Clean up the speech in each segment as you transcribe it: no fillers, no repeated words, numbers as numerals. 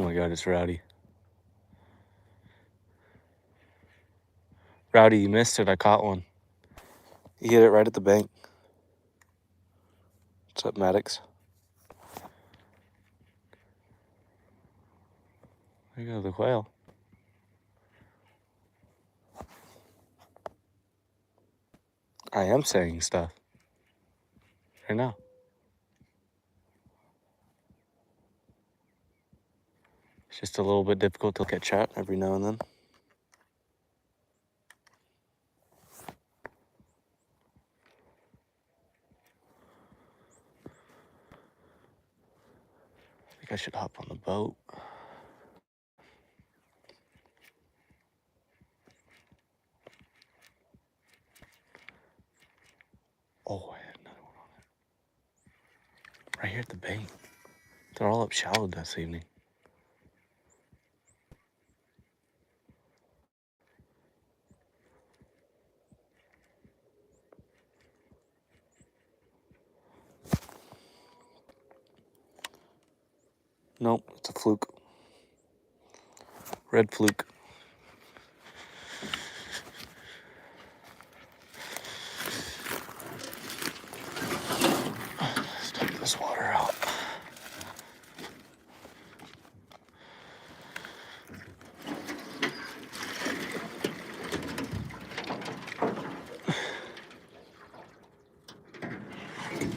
Oh my God, it's Rowdy. Rowdy, you missed it. I caught one. You hit it right at the bank. What's up, Maddox? There you go, the whale. I am saying stuff right now. It's just a little bit difficult to look at chat every now and then. I think I should hop on the boat. Oh, I had another one on it. Right here at the bank. They're all up shallow this evening. Nope, it's a fluke. Red fluke. Let's take this water out.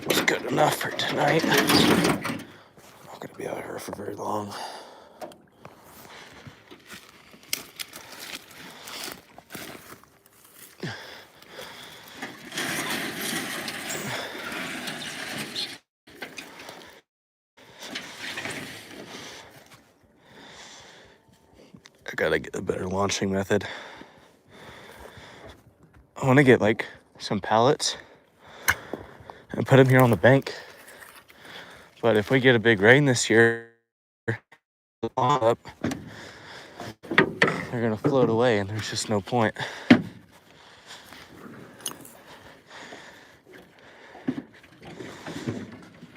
It's good enough for tonight. I'm not gonna be out here for very long. I gotta get a better launching method. I want to get like some pallets and put them here on the bank. But if we get a big rain this year, up, they're gonna float away, and there's just no point.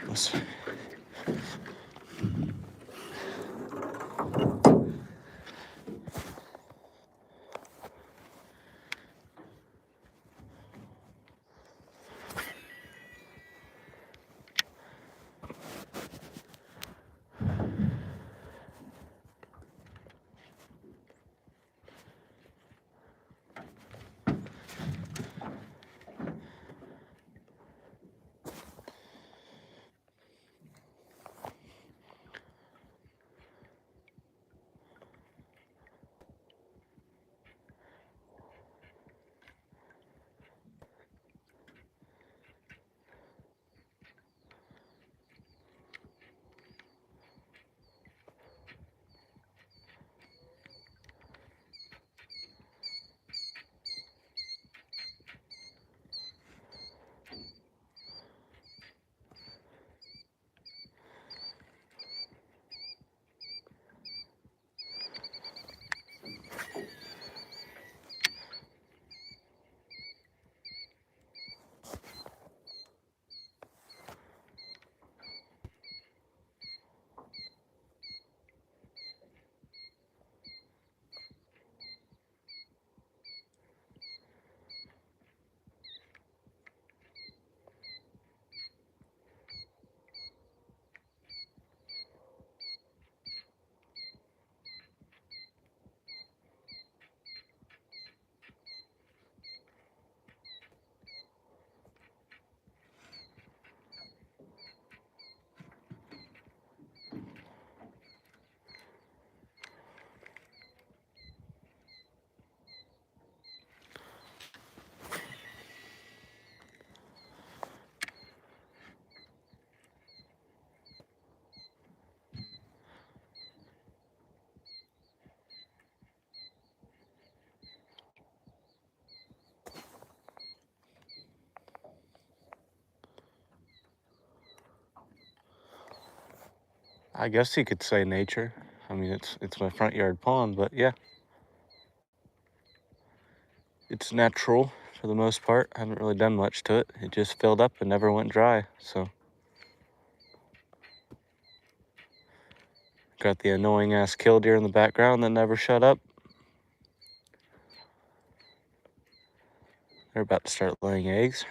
Let's I guess you could say nature. I mean, it's my front yard pond, but yeah, it's natural for the most part. I haven't really done much to it. It just filled up and never went dry. So got the annoying ass killdeer in the background that never shut up. They're about to start laying eggs.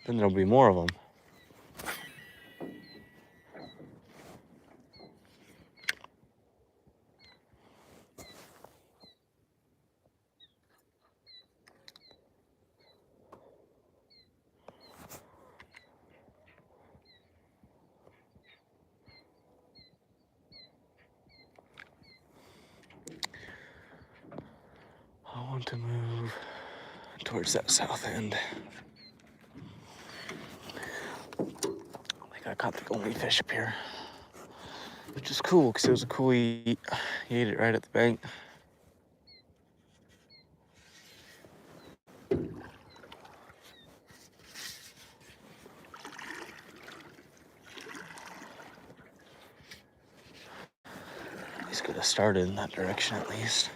Then there'll be more of them. I want to move towards that south end. I think I caught the only fish up here, which is cool because it was a cool eat. He ate it right at the bank. He's gonna start in that direction at least.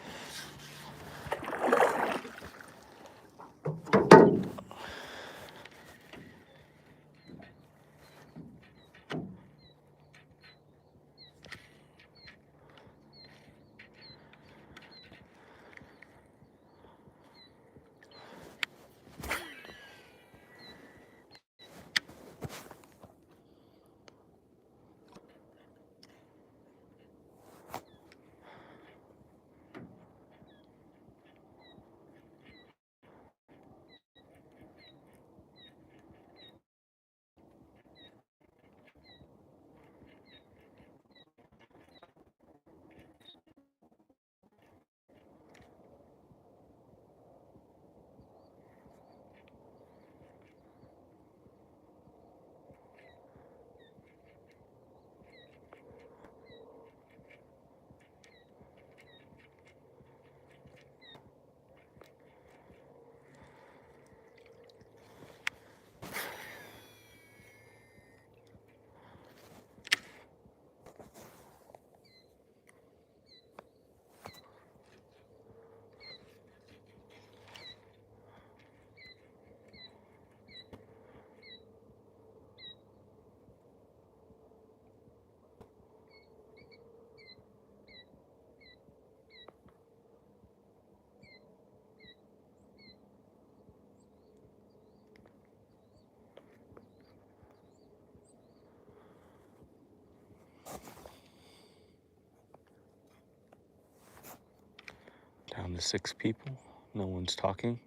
Down to 6 people. No one's talking.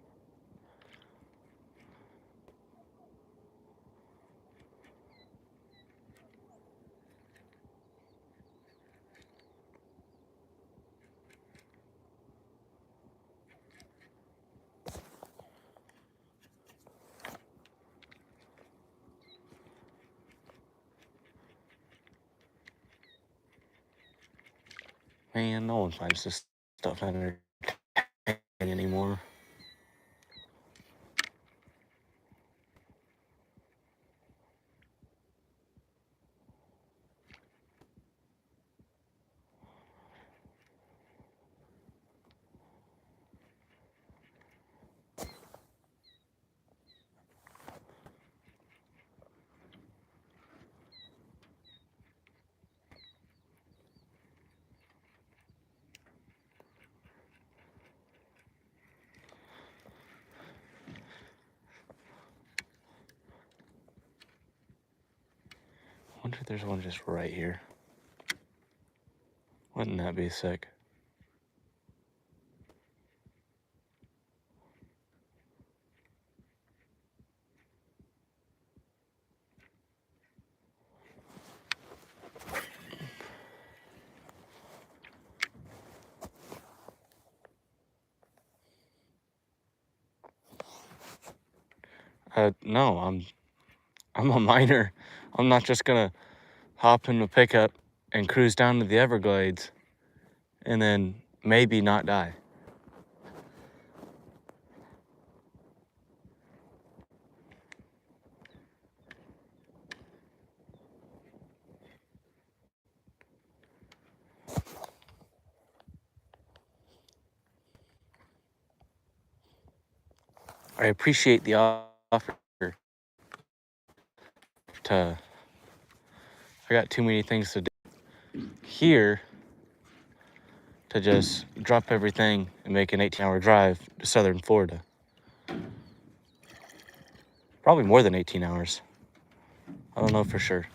Man, no one finds this stuff entertaining anymore. I wonder if there's one just right here. Wouldn't that be sick? No, I'm a miner. I'm not just gonna hop in a pickup and cruise down to the Everglades and then maybe not die. I appreciate the offer to, I got too many things to do. here to just drop everything and make an 18-hour drive to southern Florida. Probably more than 18 hours. I don't know for sure.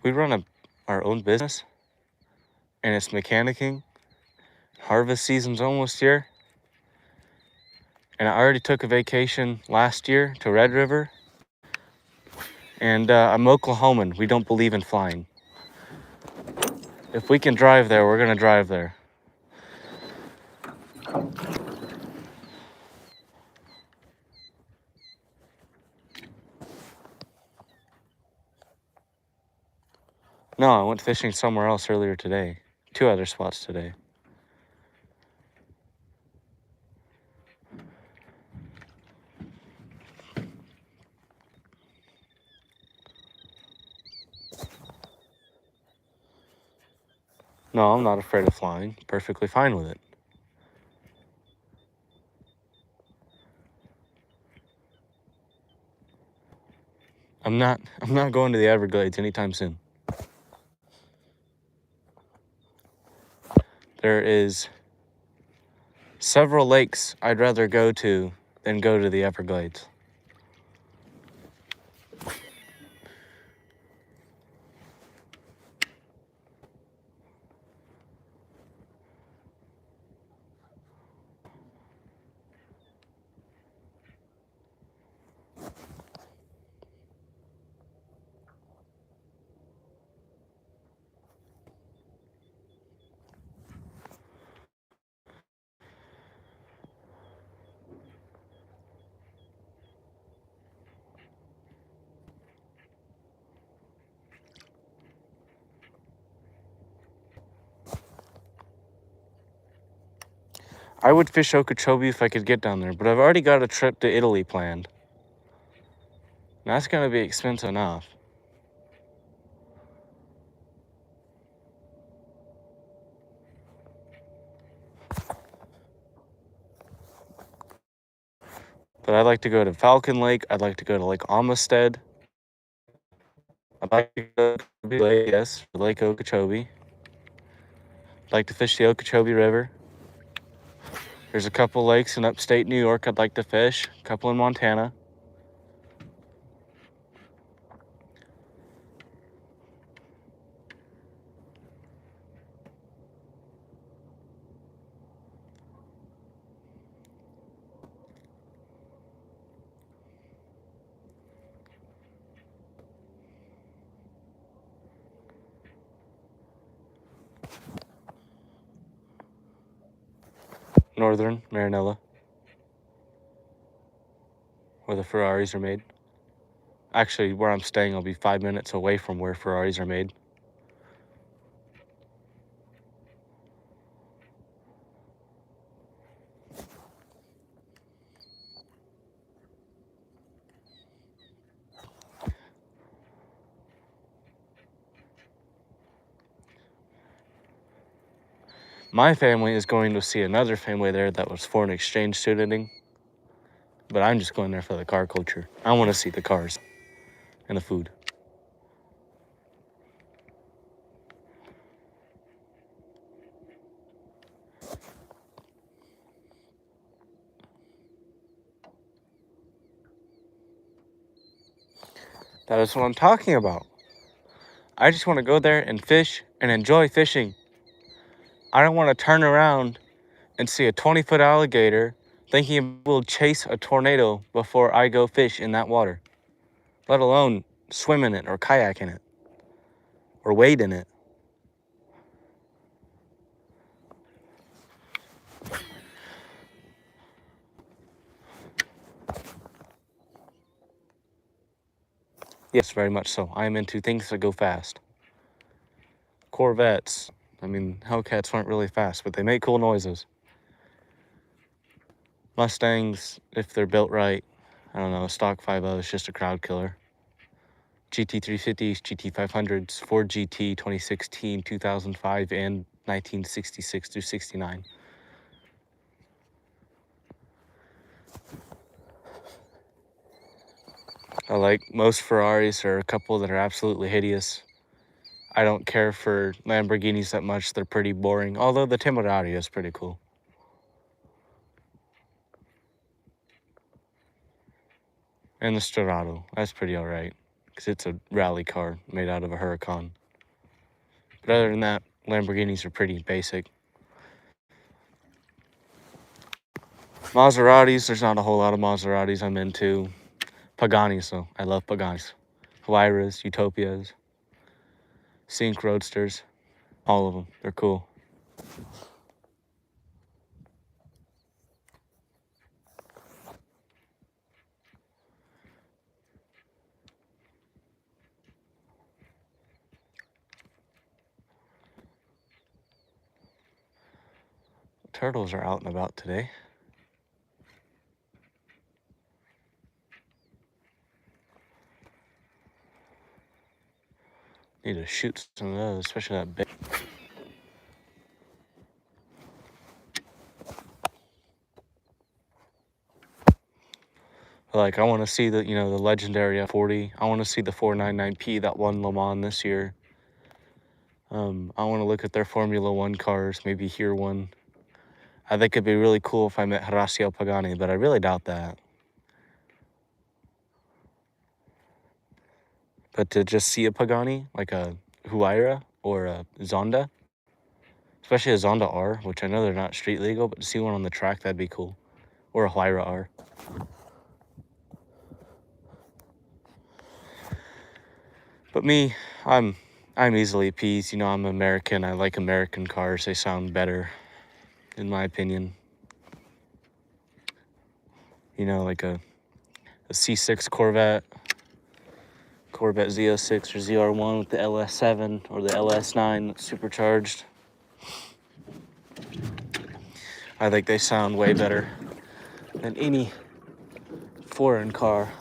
We run our own business, and it's mechanicking. Harvest season's almost here. And I already took a vacation last year to Red River. And I'm Oklahoman. We don't believe in flying. If we can drive there, we're gonna drive there. No, I went fishing somewhere else earlier today. 2 other spots today. No, I'm not afraid of flying. Perfectly fine with it. I'm not going to the Everglades anytime soon. There is several lakes I'd rather go to than go to the Everglades. I would fish Okeechobee if I could get down there, but I've already got a trip to Italy planned. That's gonna be expensive enough. But I'd like to go to Falcon Lake. I'd like to go to Lake Amistad. I'd like to go to Lake, yes, Lake Okeechobee. I'd like to fish the Okeechobee River. There's a couple lakes in upstate New York I'd like to fish, a couple in Montana. Northern Marinella, where the Ferraris are made. Actually, where I'm staying will be 5 minutes away from where Ferraris are made. My family is going to see another family there that was foreign exchange studenting, but I'm just going there for the car culture. I want to see the cars and the food. That is what I'm talking about. I just want to go there and fish and enjoy fishing. I don't want to turn around and see a 20-foot alligator thinking it will chase a tornado before I go fish in that water, let alone swim in it or kayak in it or wade in it. Yes, very much so. I am into things that go fast. Corvettes. I mean, Hellcats aren't really fast, but they make cool noises. Mustangs, if they're built right, I don't know, stock 5.0 is just a crowd killer. GT350s, GT500s, Ford GT 2016, 2005, and 1966 through 69. I like most Ferraris. There are a couple that are absolutely hideous. I don't care for Lamborghinis that much. They're pretty boring, although the Temerario is pretty cool. And the Storado, that's pretty alright, because it's a rally car made out of a Huracan. But other than that, Lamborghinis are pretty basic. Maseratis, there's not a whole lot of Maseratis I'm into. Paganis, though. I love Paganis. Huayras, Utopias, Sync Roadsters, all of them. They're cool. Turtles are out and about today. Need to shoot some of those, especially that big. Like, I want to see the, the legendary F40. I want to see the 499P that won Le Mans this year. I want to look at their Formula One cars, maybe hear one. I think it'd be really cool if I met Horacio Pagani, but I really doubt that. But to just see a Pagani, like a Huayra or a Zonda, especially a Zonda R, which I know they're not street legal, but to see one on the track, that'd be cool. Or a Huayra R. But me, I'm easily appeased. I'm American. I like American cars. They sound better, in my opinion. Like a C6 Corvette Z06 or ZR1 with the LS7 or the LS9 supercharged. I think they sound way better than any foreign car.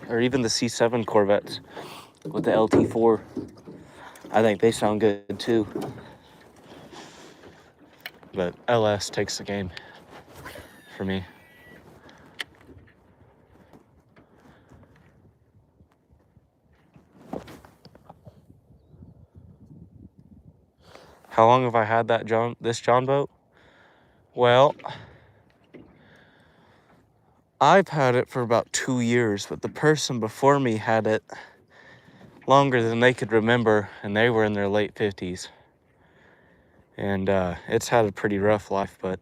Or even the C7 Corvettes with the LT4. I think they sound good too. But LS takes the game for me. How long have I had this John boat? Well, I've had it for about 2 years, but the person before me had it longer than they could remember, and they were in their late 50s. And it's had a pretty rough life, but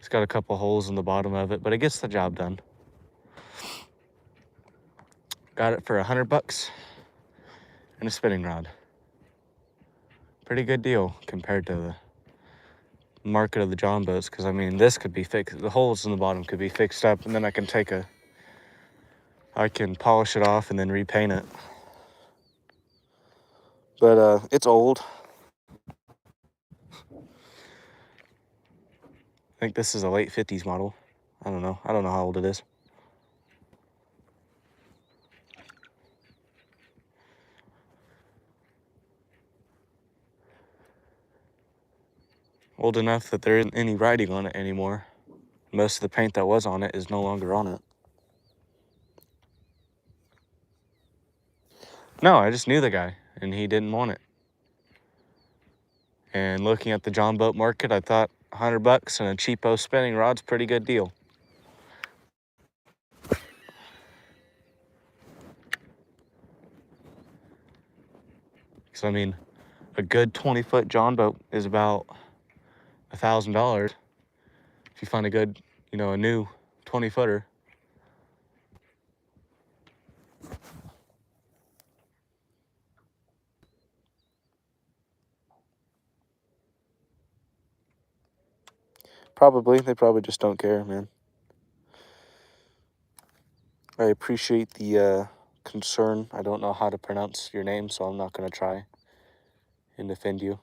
it's got a couple holes in the bottom of it, but it gets the job done. Got it for $100 and a spinning rod. Pretty good deal compared to the market of the John boats, because I mean, this could be fixed. The holes in the bottom could be fixed up, and then I can polish it off and then repaint it. But it's old. think this is a late 50s model. I don't know how old it is. Old enough that there isn't any writing on it anymore. Most of the paint that was on it is no longer on it. No, I just knew the guy, and he didn't want it. And looking at the John boat market, I thought $100 and a cheapo spinning rod's a pretty good deal. Because I mean, a good 20-foot John boat is about $1,000. If you find a good, a new 20-footer. They probably just don't care, man. I appreciate the concern. I don't know how to pronounce your name, so I'm not going to try and offend you.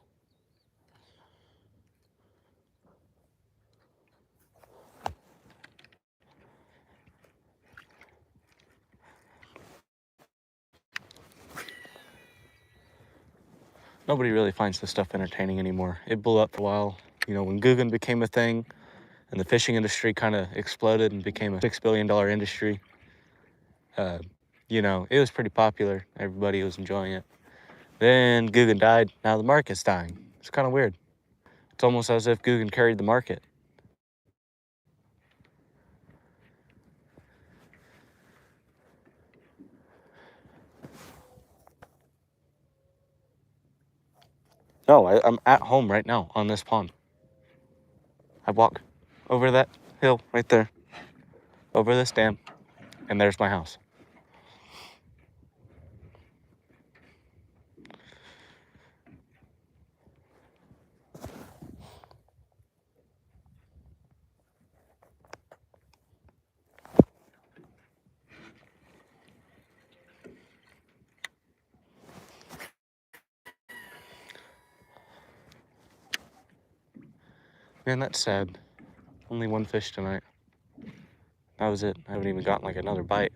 Nobody really finds this stuff entertaining anymore. It blew up for a while, when Googan became a thing and the fishing industry kind of exploded and became a $6 billion industry. It was pretty popular. Everybody was enjoying it. Then Googan died. Now the market's dying. It's kind of weird. It's almost as if Googan carried the market. No, I'm at home right now on this pond. I walk over that hill right there, over this dam, and there's my house. Man, that's sad. Only one fish tonight. That was it. I haven't even gotten like another bite.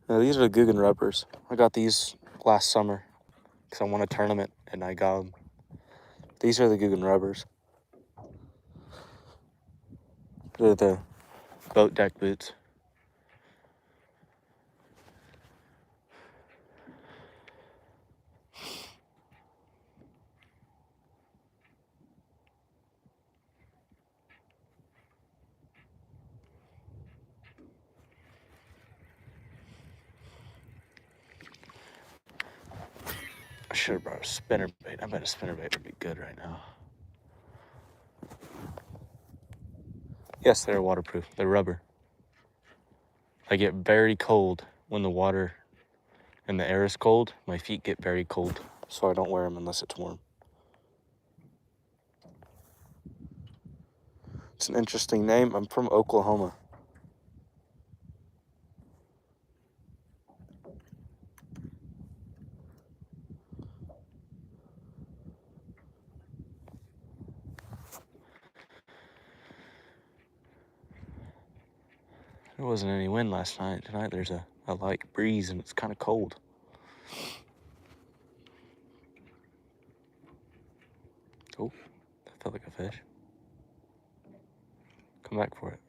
Now, these are the Googan rubbers. I got these last summer because I won a tournament and I got them. These are the Googan rubbers. They're the boat deck boots. I should have brought a spinnerbait. I bet a spinnerbait would be good right now. Yes, they're waterproof. They're rubber. I get very cold when the water and the air is cold. My feet get very cold, so I don't wear them unless it's warm. It's an interesting name. I'm from Oklahoma. There wasn't any wind last night. Tonight there's a light breeze and it's kind of cold. Oh, that felt like a fish. Come back for it.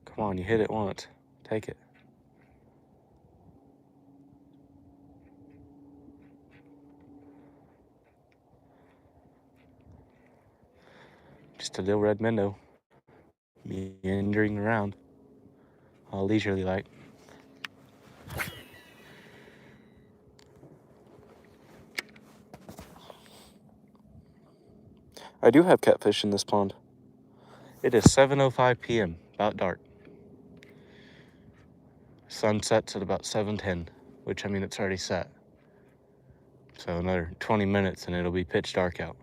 Come on, you hit it once. Take it. Just a little red minnow. Meandering around. All leisurely like. I do have catfish in this pond. It is 7:05 p.m., about dark. Sun sets at about 7:10, which, I mean, it's already set. So another 20 minutes and it'll be pitch dark out.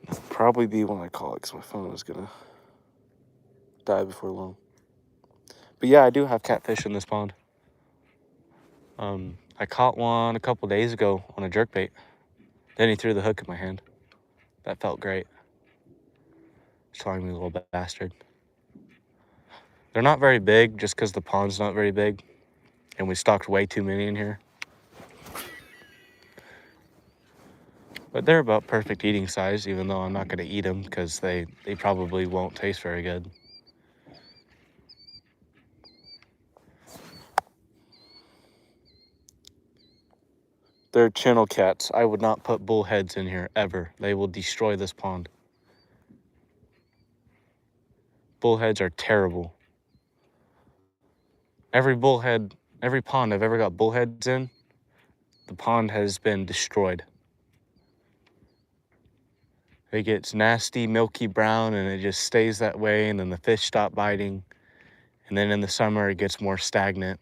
That'll probably be when I call it because my phone is gonna die before long. But yeah, I do have catfish in this pond. I caught one a couple days ago on a jerkbait. Then he threw the hook in my hand. That felt great. Slimy little bastard. They're not very big just because the pond's not very big. And we stocked way too many in here. But they're about perfect eating size, even though I'm not going to eat them because they probably won't taste very good. They're channel cats. I would not put bullheads in here, ever. They will destroy this pond. Bullheads are terrible. Every pond I've ever got bullheads in, the pond has been destroyed. It gets nasty, milky brown, and it just stays that way, and then the fish stop biting. And then in the summer, it gets more stagnant.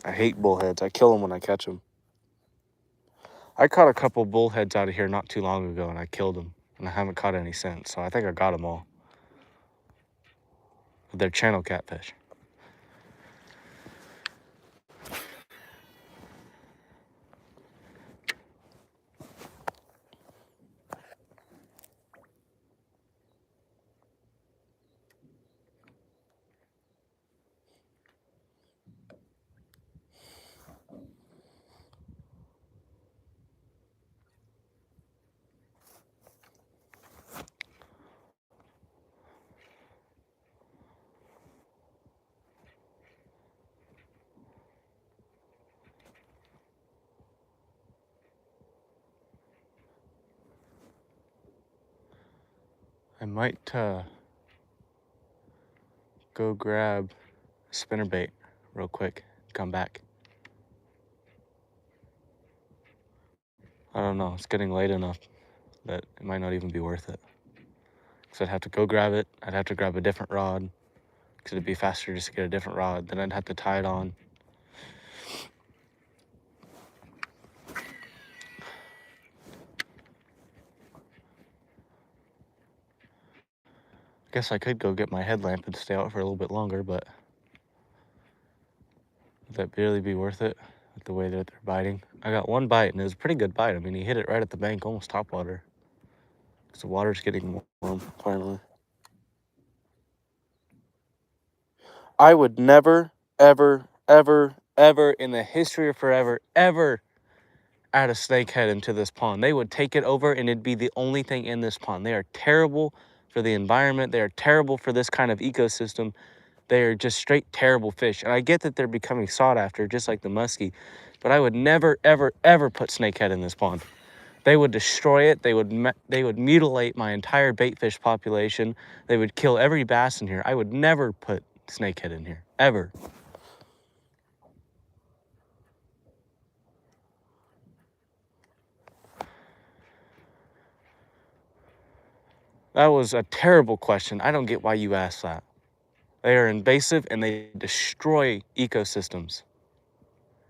I hate bullheads. I kill them when I catch them. I caught a couple bullheads out of here not too long ago, and I killed them. And I haven't caught any since, so I think I got them all. But they're channel catfish. I might go grab a spinnerbait real quick, come back. I don't know, it's getting late enough that it might not even be worth it. So I'd have to go grab it. I'd have to grab a different rod because it'd be faster just to get a different rod. Then I'd have to tie it on. Guess I could go get my headlamp and stay out for a little bit longer, but would that really be worth it with the way that they're biting? I got one bite, and it was a pretty good bite. I mean, he hit it right at the bank, almost topwater. Because the water's getting warm, finally. I would never, ever, ever, ever in the history of forever, ever add a snakehead into this pond. They would take it over, and it'd be the only thing in this pond. They are terrible for the environment. They are terrible for this kind of ecosystem. They are just straight terrible fish. And I get that they're becoming sought after, just like the muskie, but I would never, ever, ever put snakehead in this pond. They would destroy it. They would mutilate my entire baitfish population. They would kill every bass in here. I would never put snakehead in here, ever. That was a terrible question. I don't get why you asked that. They are invasive and they destroy ecosystems.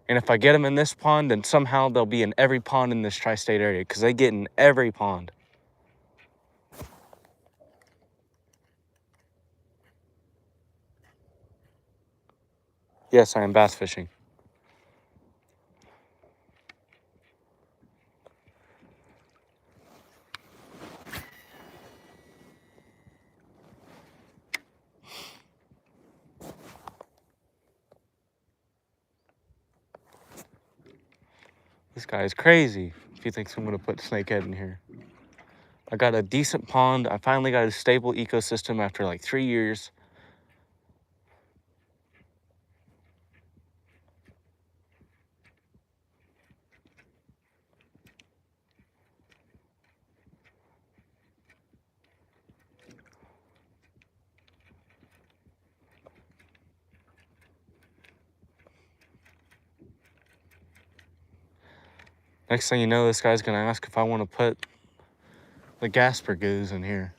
And if I get them in this pond, then somehow they'll be in every pond in this tri-state area because they get in every pond. Yes, I am bass fishing. This guy is crazy if he thinks I'm gonna put snakehead in here. I got a decent pond. I finally got a stable ecosystem after like 3 years. Next thing you know, this guy's gonna ask if I wanna put the Gasper goos in here.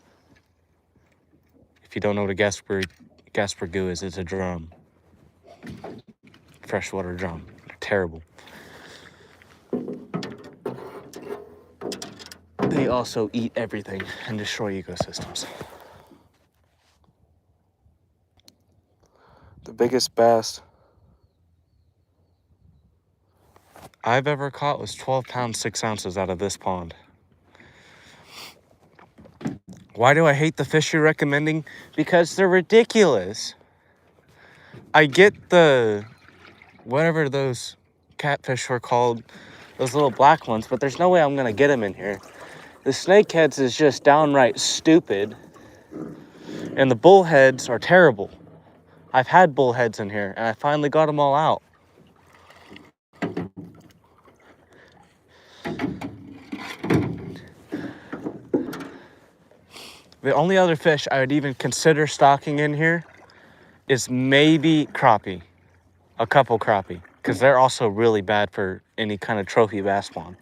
If you don't know what a Gasper goo is, it's a drum. Freshwater drum. They're terrible. They also eat everything and destroy ecosystems. The biggest bass I've ever caught was 12 pounds, 6 ounces out of this pond. Why do I hate the fish you're recommending? Because they're ridiculous. I get the, whatever those catfish were called, those little black ones, but there's no way I'm gonna get them in here. The snakeheads is just downright stupid, and the bullheads are terrible. I've had bullheads in here, and I finally got them all out. The only other fish I would even consider stocking in here is maybe crappie, a couple crappie, because they're also really bad for any kind of trophy bass pond.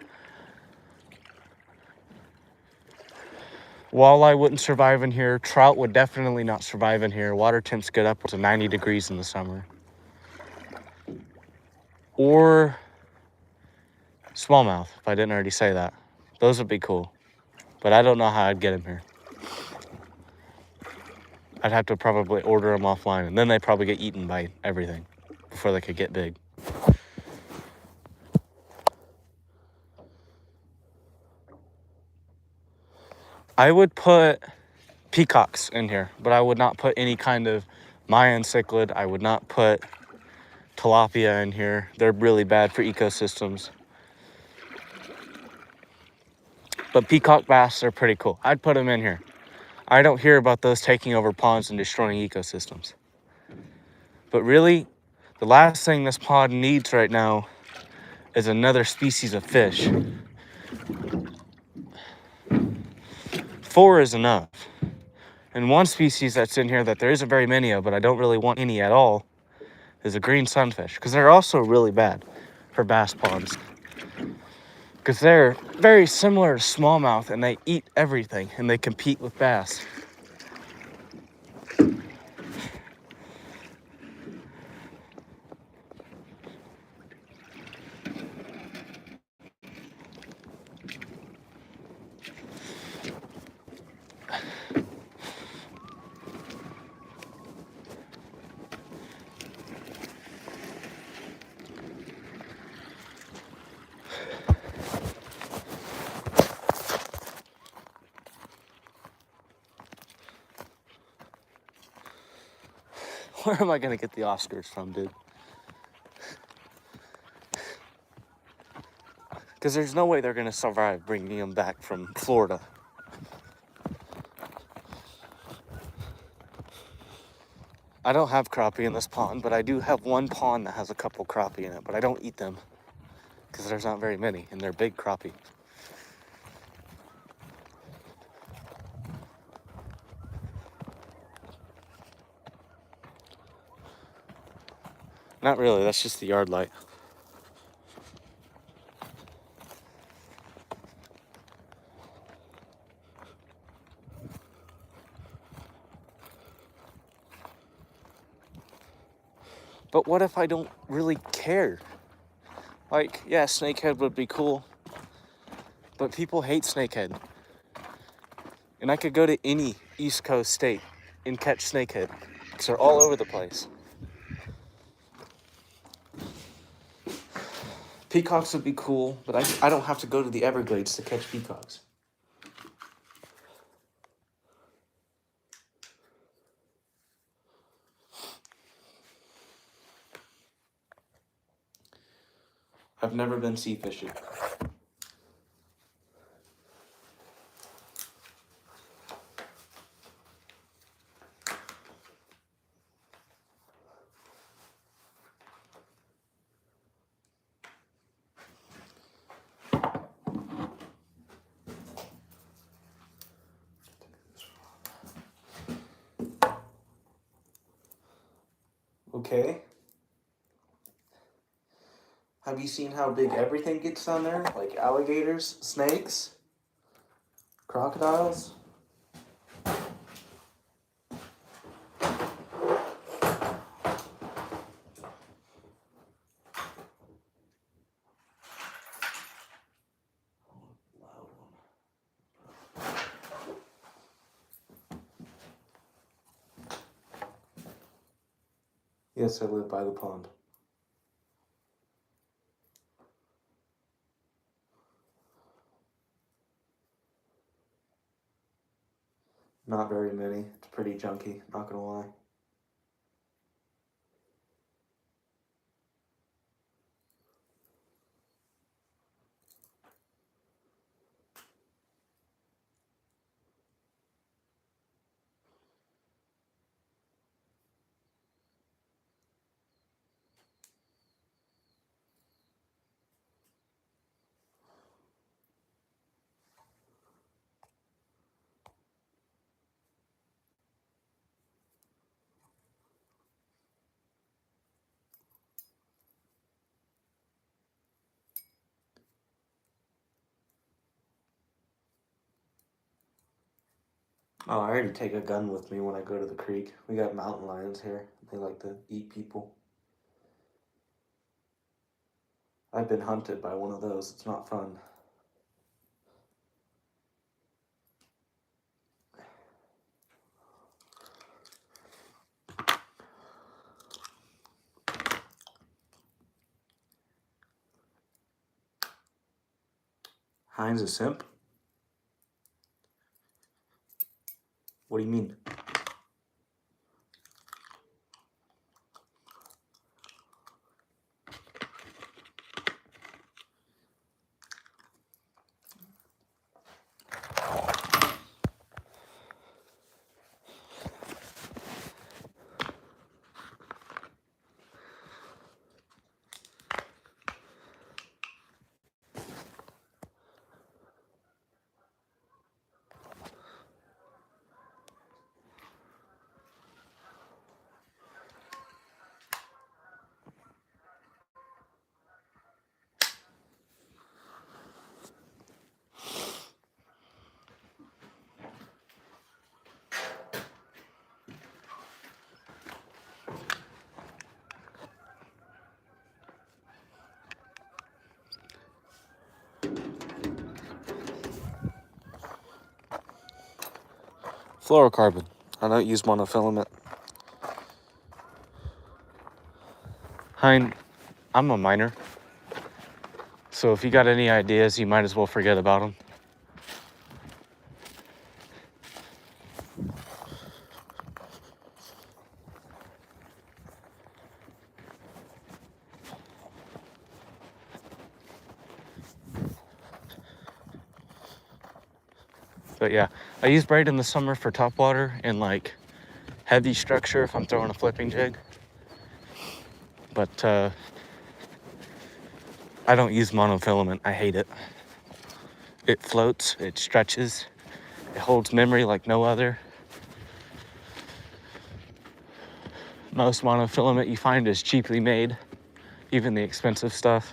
Walleye wouldn't survive in here. Trout would definitely not survive in here. Water temps get up to 90 degrees in the summer. Or smallmouth, if I didn't already say that. Those would be cool, but I don't know how I'd get them here. I'd have to probably order them offline, and then they'd probably get eaten by everything before they could get big. I would put peacocks in here, but I would not put any kind of Mayan cichlid. I would not put tilapia in here. They're really bad for ecosystems. But peacock bass are pretty cool. I'd put them in here. I don't hear about those taking over ponds and destroying ecosystems. But really, the last thing this pond needs right now is another species of fish. 4 is enough. And one species that's in here that there isn't very many of, but I don't really want any at all, is a green sunfish, because they're also really bad for bass ponds. Because they're very similar to smallmouth, and they eat everything, and they compete with bass. Where am I gonna get the Oscars from, dude? Because there's no way they're gonna survive bringing them back from Florida. I don't have crappie in this pond, but I do have one pond that has a couple crappie in it, but I don't eat them because there's not very many, and they're big crappie. Not really, that's just the yard light. But what if I don't really care? Like, yeah, snakehead would be cool, but people hate snakehead. And I could go to any East Coast state and catch snakehead, because they're all over the place. Peacocks would be cool, but I don't have to go to the Everglades to catch peacocks. I've never been sea fishing. Okay. Have you seen how big everything gets down there? Like alligators, snakes, crocodiles? Yes, I live by the pond. Not very many. It's pretty junky, not gonna lie. Oh, I already take a gun with me when I go to the creek. We got mountain lions here. They like to eat people. I've been hunted by one of those. It's not fun. Heinz a simp? What do you mean? Fluorocarbon. I don't use monofilament. Hein, I'm a miner. So if you got any ideas, you might as well forget about them. But yeah, I use braid in the summer for top water and like heavy structure if I'm throwing a flipping jig. But I don't use monofilament. I hate it. It floats, it stretches, it holds memory like no other. Most monofilament you find is cheaply made, even the expensive stuff.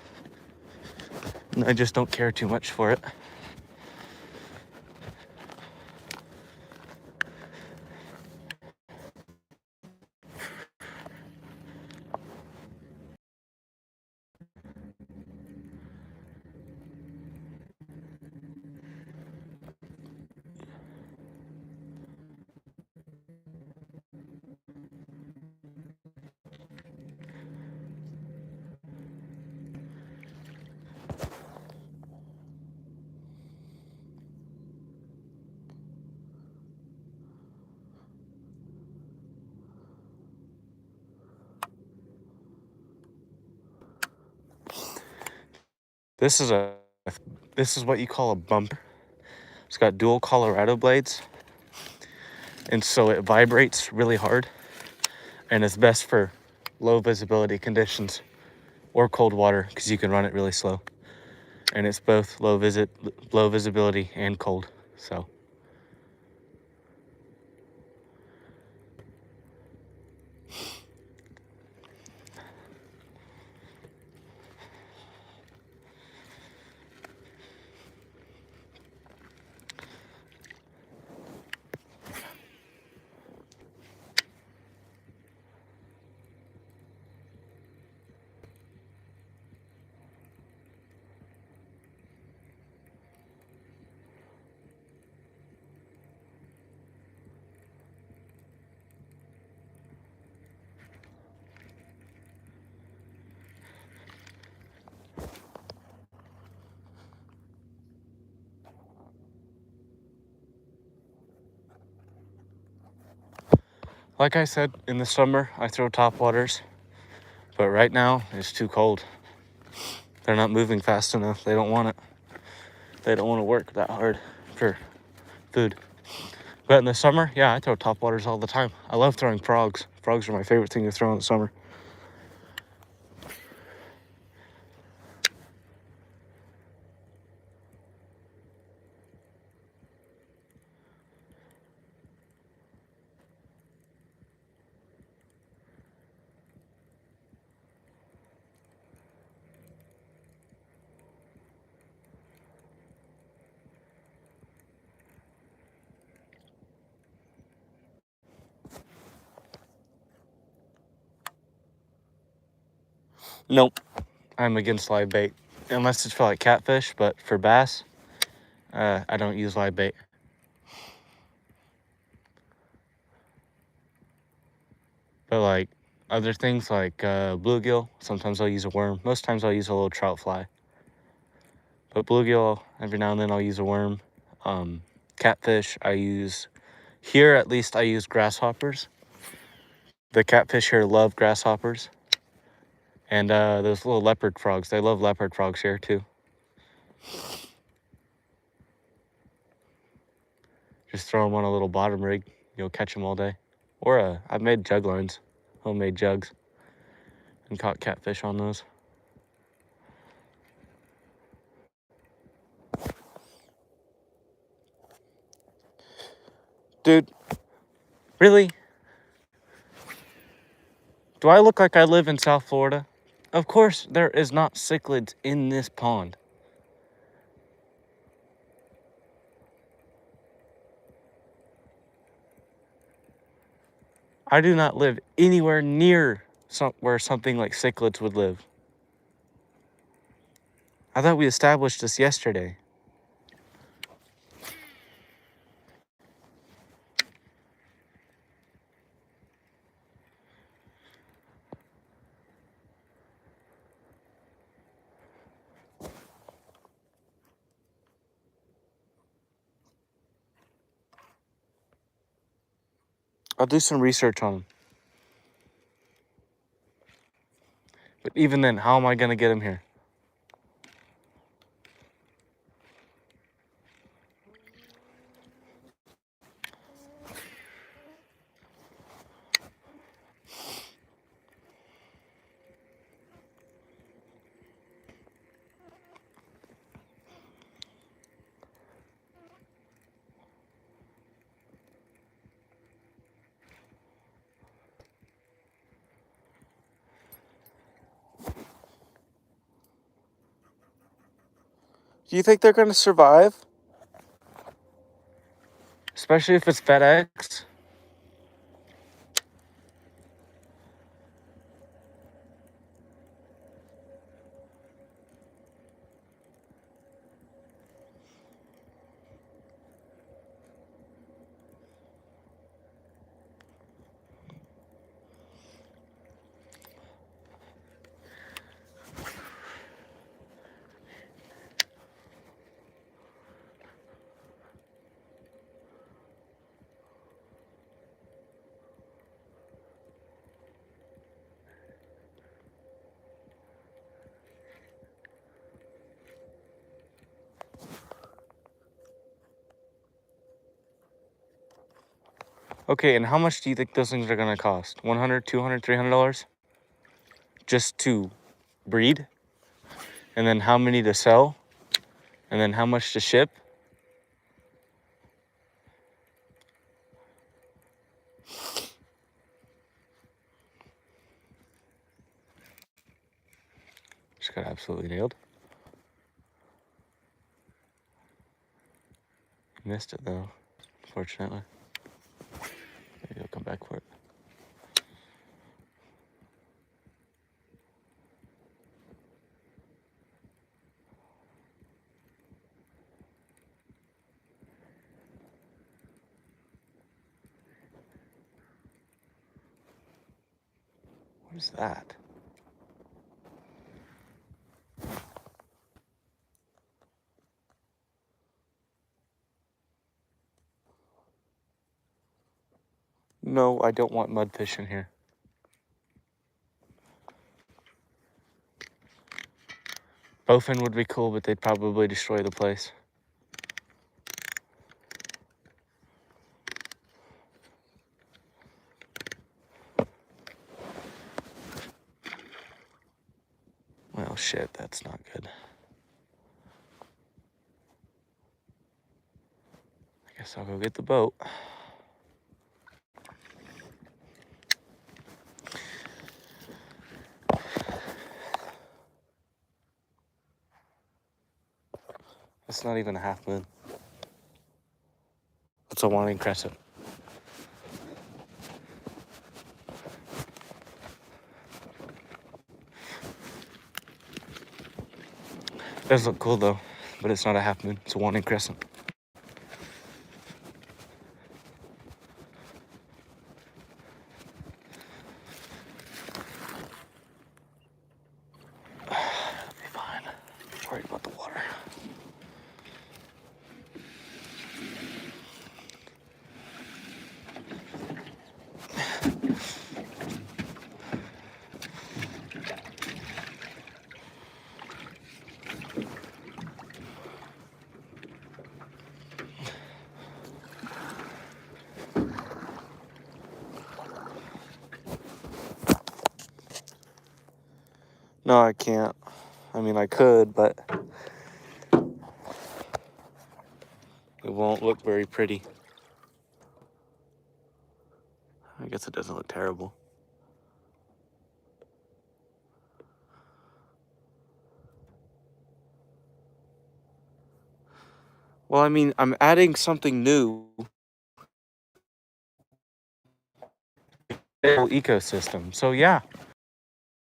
And I just don't care too much for it. This is what you call a bumper. It's got dual Colorado blades, and so it vibrates really hard, and it's best for low visibility conditions or cold water because you can run it really slow, and it's both low visibility and cold. So Like I said, in the summer, I throw topwaters. But right now, it's too cold. They're not moving fast enough. They don't want it. They don't want to work that hard for food. But in the summer, yeah, I throw topwaters all the time. I love throwing frogs. Frogs are my favorite thing to throw in the summer. Nope, I'm against live bait. Unless it's for like catfish, but for bass, I don't use live bait. But like other things like bluegill, sometimes I'll use a worm. Most times I'll use a little trout fly. But bluegill, every now and then I'll use a worm. Catfish, here at least I use grasshoppers. The catfish here love grasshoppers. And those little leopard frogs, they love leopard frogs here too. Just throw them on a little bottom rig, you'll catch them all day. Or I've made jug lines, homemade jugs, and caught catfish on those. Dude, really? Do I look like I live in South Florida? Of course there is not cichlids in this pond. I do not live anywhere near where something like cichlids would live. I thought we established this yesterday. I'll do some research on them. But even then, how am I gonna get them here? Do you think they're gonna survive? Especially if it's FedEx. Okay, and how much do you think those things are gonna cost? $100, $200, $300? Just to breed? And then how many to sell? And then how much to ship? Just got absolutely nailed. Missed it though, unfortunately. Maybe he'll come back for it. What is that? No, I don't want mudfish in here. Bowfin would be cool, but they'd probably destroy the place. Well, shit, that's not good. I guess I'll go get the boat. It's not even a half moon. It's a waning crescent. It does look cool though, but it's not a half moon. It's a waning crescent. It'll be fine. I'm worried about the water. No, I can't. I mean, I could, but it won't look very pretty. I guess it doesn't look terrible. Well, I mean, I'm adding something new to the whole ecosystem. So yeah,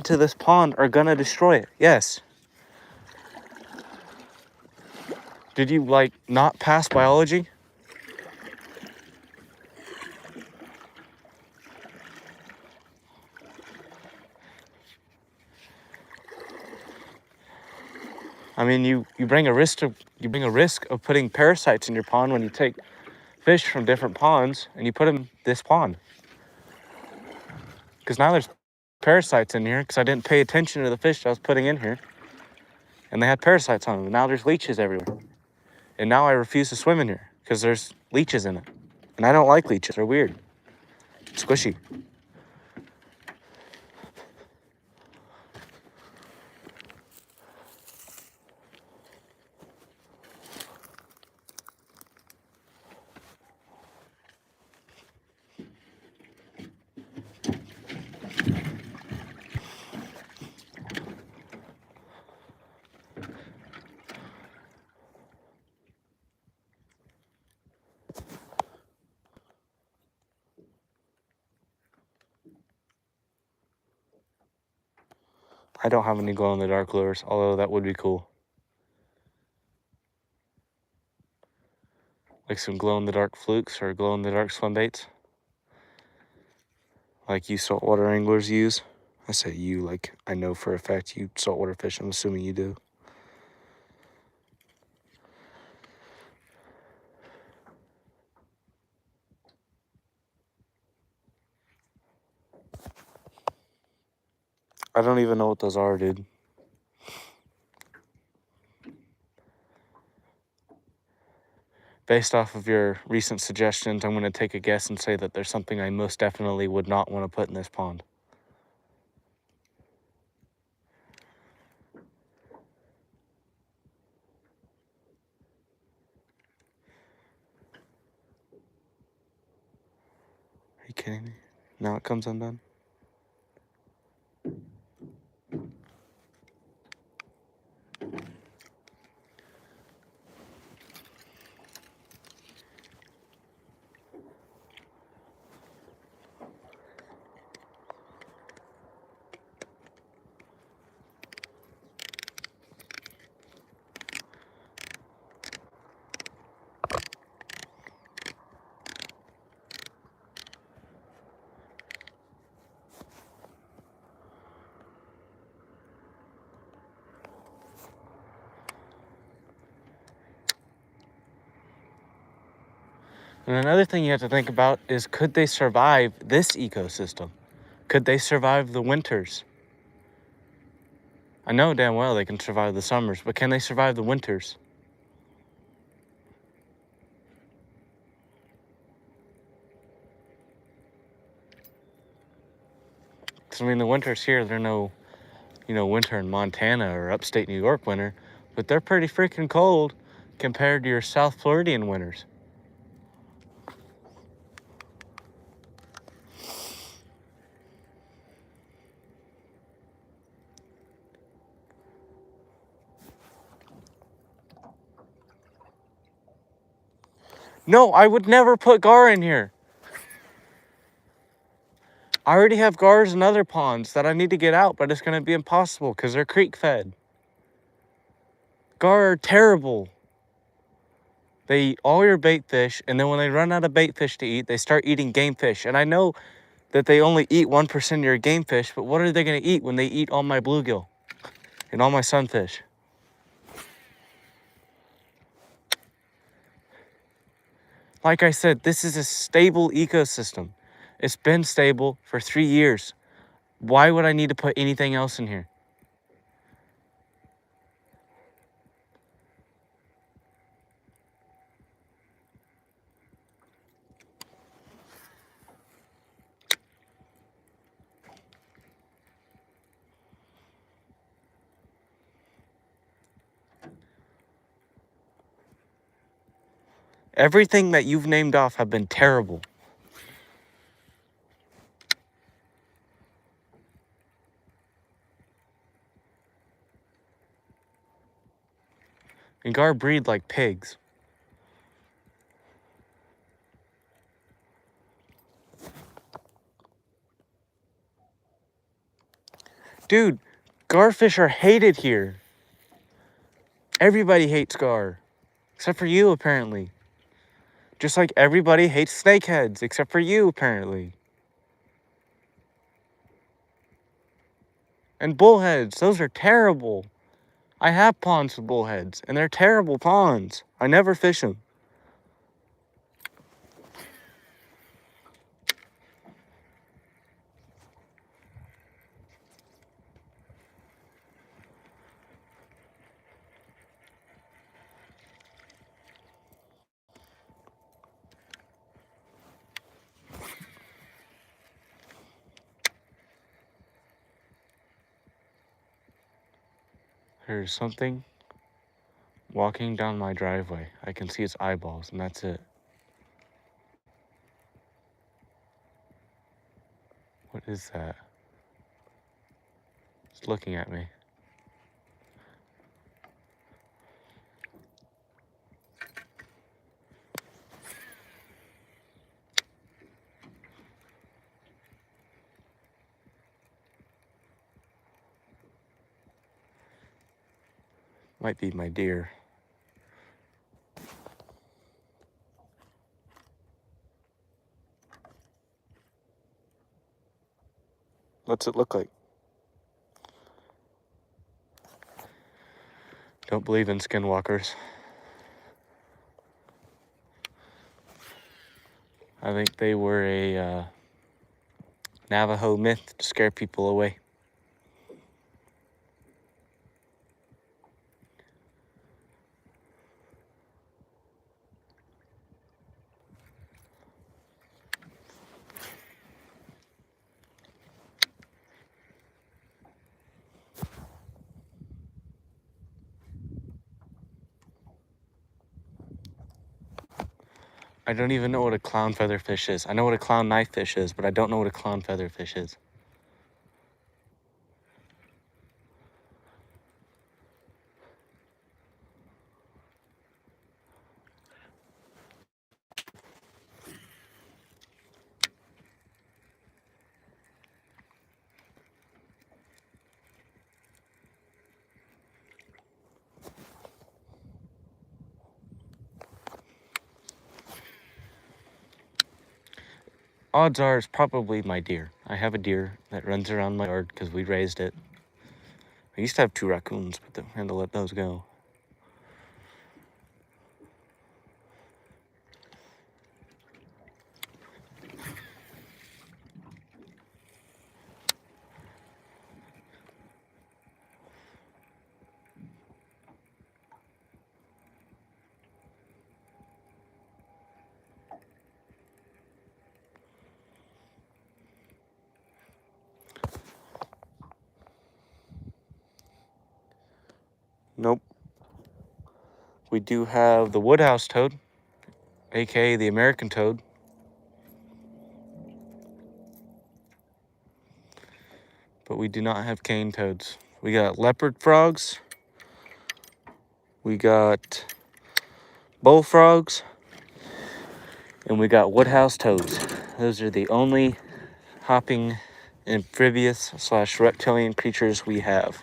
to this pond are gonna destroy it. Yes. Did you like not pass biology? I mean, you bring a risk of putting parasites in your pond when you take fish from different ponds and you put them in this pond. Because now there's parasites in here because I didn't pay attention to the fish I was putting in here, and they had parasites on them. And now there's leeches everywhere, and now I refuse to swim in here because there's leeches in it, and I don't like leeches. They're weird, squishy. I don't have any glow-in-the-dark lures, although that would be cool. Like some glow-in-the-dark flukes or glow-in-the-dark swim baits. Like you saltwater anglers use. I say you, like I know for a fact you saltwater fish. I'm assuming you do. I don't even know what those are, dude. Based off of your recent suggestions, I'm going to take a guess and say that there's something I most definitely would not want to put in this pond. Are you kidding me? Now it comes undone? And another thing you have to think about is, could they survive this ecosystem? Could they survive the winters? I know damn well they can survive the summers, but can they survive the winters? Because, I mean, the winters here, they're no, winter in Montana or upstate New York winter, but they're pretty freaking cold compared to your South Floridian winters. No, I would never put gar in here. I already have gars in other ponds that I need to get out, but it's going to be impossible because they're creek fed. Gar are terrible. They eat all your bait fish, and then when they run out of bait fish to eat, they start eating game fish. And I know that they only eat 1% of your game fish, but what are they going to eat when they eat all my bluegill and all my sunfish? Like I said, this is a stable ecosystem. It's been stable for 3 years. Why would I need to put anything else in here? Everything that you've named off have been terrible. And gar breed like pigs. Dude, garfish are hated here. Everybody hates gar. Except for you, apparently. Just like everybody hates snakeheads, except for you, apparently. And bullheads, those are terrible. I have ponds with bullheads, and they're terrible ponds. I never fish them. There's something walking down my driveway. I can see its eyeballs, and that's it. What is that? It's looking at me. Might be my deer. What's it look like? Don't believe in skinwalkers. I think they were a Navajo myth to scare people away. I don't even know what a clown featherfish is. I know what a clown knifefish is, but I don't know what a clown featherfish is. Odds are it's probably my deer. I have a deer that runs around my yard because we raised it. I used to have 2 raccoons, but I had to let those go. Nope. We do have the woodhouse toad, aka the American toad. But we do not have cane toads. We got leopard frogs. We got bullfrogs. And we got woodhouse toads. Those are the only hopping amphibious / reptilian creatures we have.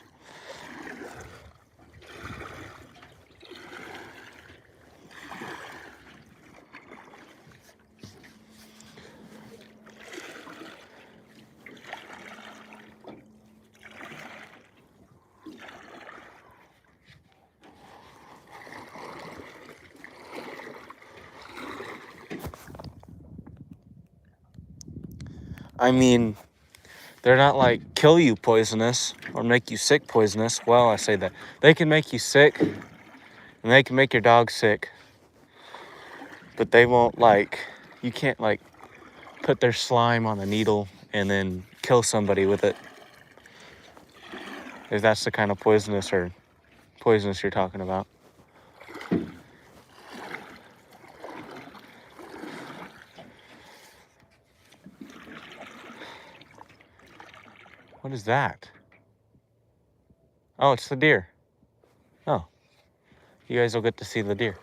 I mean, they're not like kill you poisonous or make you sick poisonous. Well, I say that. They can make you sick and they can make your dog sick. But they won't you can't put their slime on a needle and then kill somebody with it. If that's the kind of poisonous you're talking about. What is that? Oh, it's the deer. Oh, you guys will get to see the deer.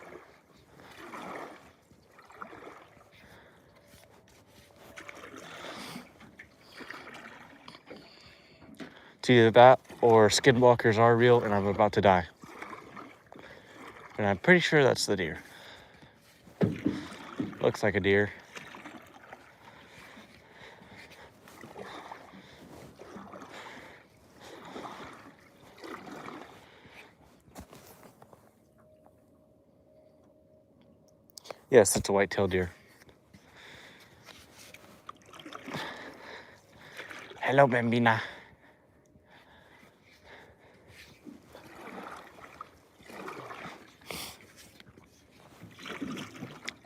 It's either that or skinwalkers are real and I'm about to die. And I'm pretty sure that's the deer. Looks like a deer. Yes, it's a white-tailed deer. Hello, Bambina.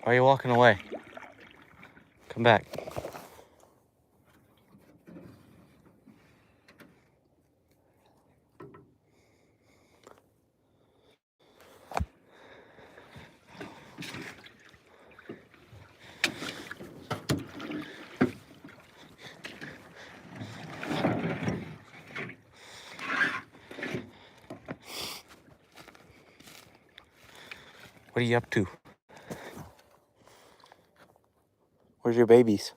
Why are you walking away? Come back. What are you up to? Where's your babies?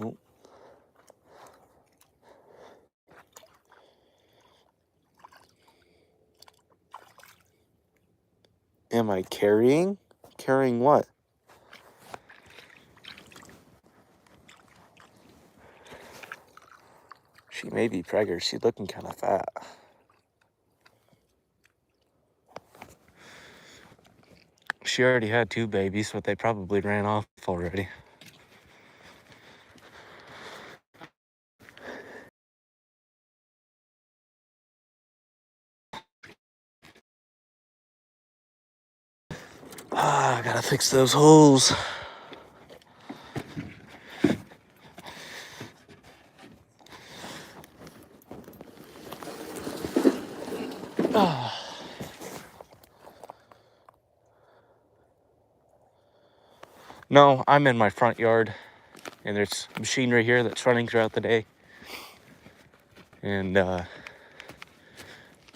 Oh. Am I carrying? Carrying what? She may be preggers. She's looking kind of fat. She already had 2 babies, but they probably ran off already. I gotta fix those holes. No, I'm in my front yard, and there's machinery here that's running throughout the day. And I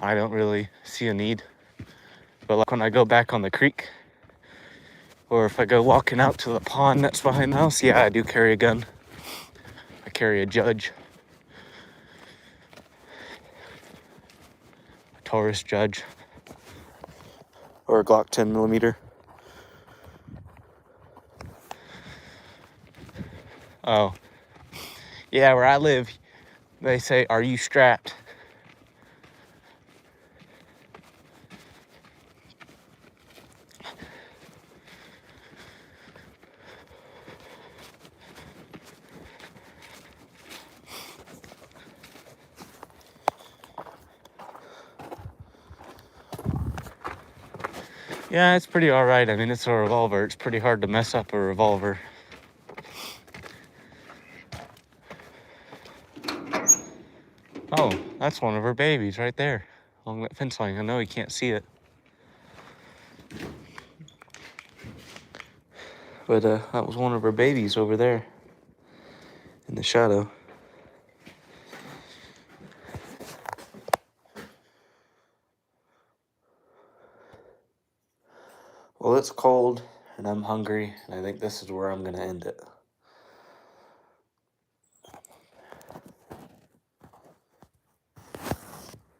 don't really see a need. But like when I go back on the creek, or if I go walking out to the pond that's behind the house, yeah, I do carry a gun. I carry a Judge. A Taurus Judge. Or a Glock 10mm. Oh. Yeah, where I live, they say, "Are you strapped?" Yeah, it's pretty alright. I mean, it's a revolver. It's pretty hard to mess up a revolver. Oh, that's one of her babies right there. along that fence line. I know you can't see it. But that was one of her babies over there in the shadow. Well, it's cold and I'm hungry, and I think this is where I'm going to end it.